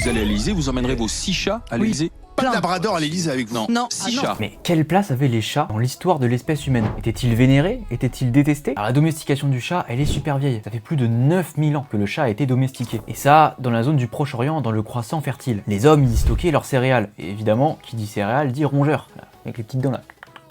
Vous allez à l'Élysée, vous emmènerez vos 6 chats à l'Élysée. Pas de labrador à l'Élysée avec nous. Non, 6 chats. Mais quelle place avaient les chats dans l'histoire de l'espèce humaine? Étaient-ils vénérés? Étaient-ils détestés? Alors la domestication du chat, elle est super vieille. Ça fait plus de 9000 ans que le chat a été domestiqué. Et ça, dans la zone du Proche-Orient, dans le croissant fertile. Les hommes y stockaient leurs céréales. Et évidemment, qui dit céréales dit rongeur, là, avec les petites dents là.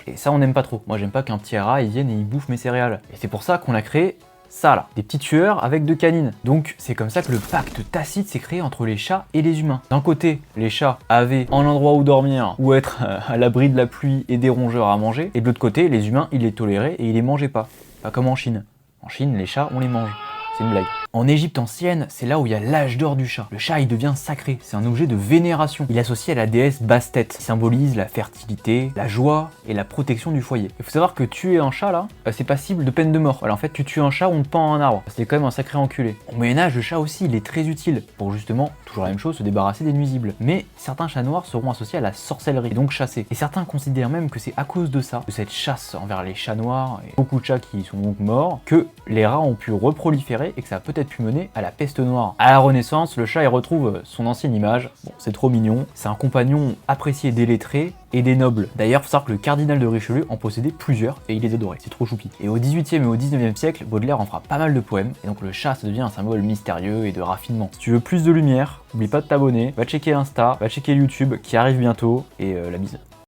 Et ça, on n'aime pas trop. Moi, j'aime pas qu'un petit rat, il vienne et il bouffe mes céréales. Et c'est pour ça qu'on a créé ça là, des petits tueurs avec 2 canines. Donc c'est comme ça que le pacte tacite s'est créé entre les chats et les humains. D'un côté, les chats avaient un endroit où dormir, ou être à l'abri de la pluie et des rongeurs à manger, et de l'autre côté, les humains, ils les toléraient et ils les mangeaient pas. Pas comme en Chine. En Chine, les chats, on les mange. C'est une blague. En Égypte ancienne, c'est là où il y a l'âge d'or du chat. Le chat, il devient sacré, c'est un objet de vénération. Il est associé à la déesse Bastet, qui symbolise la fertilité, la joie et la protection du foyer. Il faut savoir que tuer un chat là, c'est passible de peine de mort. Alors en fait, tu tues un chat, on te pend un arbre. C'est quand même un sacré enculé. Au Moyen-Âge, le chat aussi, il est très utile pour justement, toujours la même chose, se débarrasser des nuisibles. Mais certains chats noirs seront associés à la sorcellerie, et donc chassés. Et certains considèrent même que c'est à cause de ça, de cette chasse envers les chats noirs, et beaucoup de chats qui sont donc morts, que les rats ont pu reproliférer et que ça a peut-être pu mener à la peste noire. À la Renaissance, le chat il retrouve son ancienne image. Bon, c'est trop mignon. C'est un compagnon apprécié des lettrés et des nobles. D'ailleurs, faut savoir que le cardinal de Richelieu en possédait plusieurs et il les adorait. C'est trop choupi. Et au 18e et au 19e siècle, Baudelaire en fera pas mal de poèmes. Et donc le chat, ça devient un symbole mystérieux et de raffinement. Si tu veux plus de lumière, n'oublie pas de t'abonner, va checker Insta, va checker YouTube qui arrive bientôt et la bise.